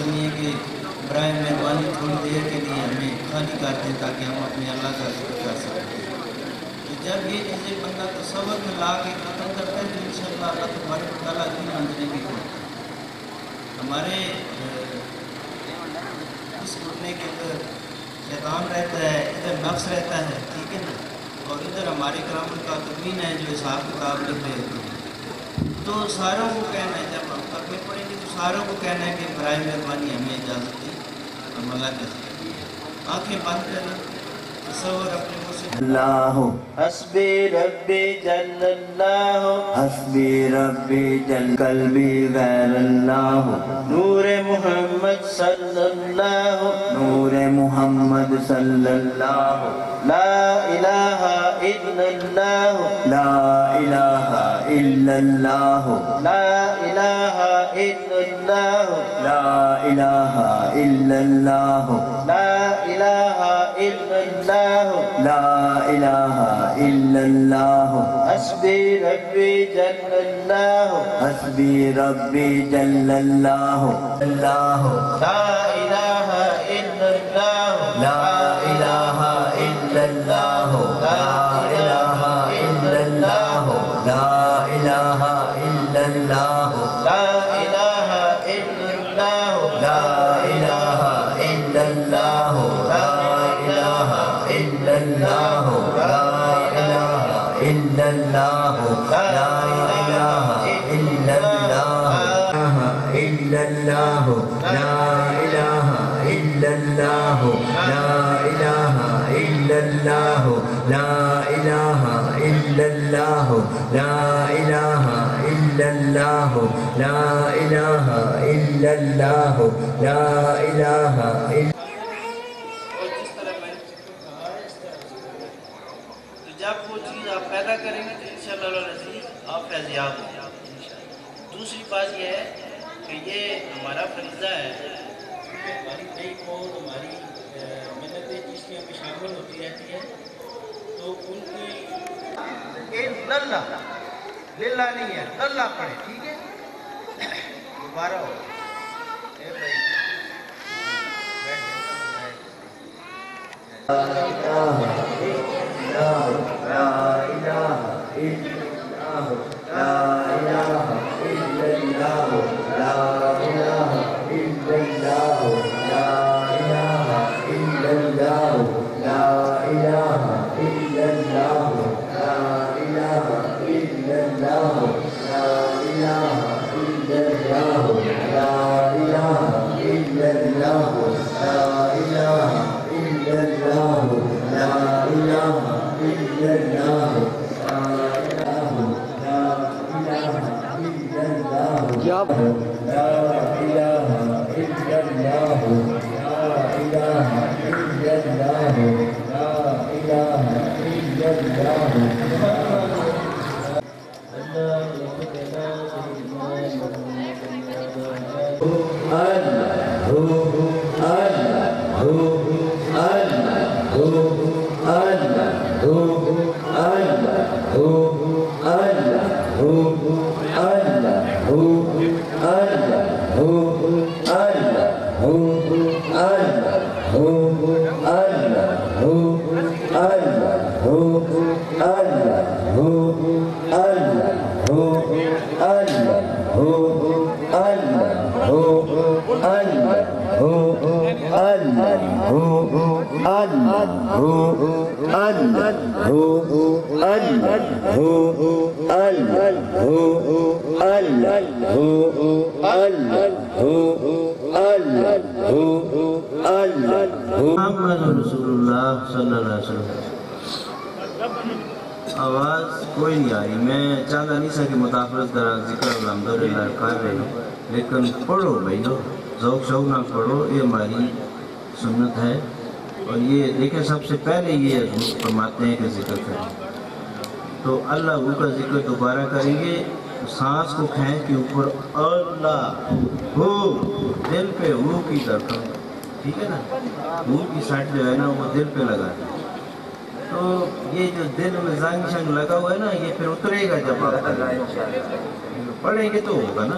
नहीं है कि बराए मेहरबानी थोड़ी देर के लिए हमें खाली कर दें ताकि हम अपने अल्लाह का जिक्र कर सकें। तो जब ये चीज़ें बंदा तसव्वुर में ला के ख़त्म करता है तो इंशाअल्लाह अल्लाह तबारक व तआला दिन मंजरे की खोलता है। हमारे इस घुटने के अंदर शैतान रहता है, इधर नफ्स रहता है, ठीक है ना, और इधर हमारे कराम का तकवीन है जो हिसाब किताब लिख रहे होते हैं। तो सारों को कहना है, जब हम करने पड़ेंगे तो सारों को कहना है कि बराए मेहरबानी हमें इजाज़त दी, हम अल्लाह के आँखें बंद करें, तसव्वुर अपने मुँह से अल्लाह हस्बी रब्बी जल्लल्लाहु हस्बी रब्बी जल कल्बी गैरल्लाह नूर मुहम्मद सल्लल्लाहु नूर मुहम्मद सल्लल्लाहु ला इलाहा इल्लल्लाहु ला इलाहा इल्लल्लाह ला इलाहा इल्लल्लाहु ला इलाहा इल्लल्लाह ला इलाहा इल्लल्लाहु ला इलाहा इल्लल्लाह हस्बी रब्बी जल्लल्लाहु हस्बी रब्बी जल्लल्लाहु अल्लाह ला इलाहा इल्लल्लाहु ला इलाहा इल्लल्लाह ला इलाहा इल्लल्लाह ला इलाहा इल्लल्लाह ला इलाहा इल्लल्लाहु ला इलाहा इल्लल्लाह ला इलाहा इल्लल्लाह ला इलाहा इल्लल्लाह ला इलाहा इल्लल्लाह ला इलाहा इल्लल्लाह ला इलाहा इल्लल्लाह ला इलाहा इल्लल्लाह ला इलाहा इल्लल्लाह ला इलाहा इल्लल्लाह ला इलाहा और जिस तरह मैंने कहा है इस तरह से तो जब वो चीज़ आप पैदा करेंगे तो इंशाअल्लाह अज़ीज़ आप फैज़याब हो जाएंगे। दूसरी बात यह है कि ये हमारा फरीज़ा है कि हमारी कई कौम हमारी मिन्नतें जिसमें में शामिल होती रहती है तो उनकी ए लल्ला लिल्ला नहीं है, लल्ला पढ़े, ठीक है। दोबारा हो ए भाई आवाज़ कोई नहीं आ रही। मैं चाहता नहीं था कि मुताफ़रत करा जिक्र अल्हम्दुलिल्लाह कर रहे हो, लेकिन पढ़ो भाई हो, ज़ौक़ शौक़ ना पढ़ो, ये हमारी सुन्नत है। और ये देखें सबसे पहले ये हज़ूर फरमाते हैं कि जिक्र करें, तो अल्लाह हू का जिक्र दोबारा करेंगे तो सांस को खींच के ऊपर अल्लाह हो, दिल पे हू की धड़कन, ठीक है ना, हू की सट जो है ना वो दिल पे लगा है। तो ये जो दिल में जंग शंग लगा हुआ है ना, ये फिर उतरेगा जब आप पढ़ेंगे तो होगा ना।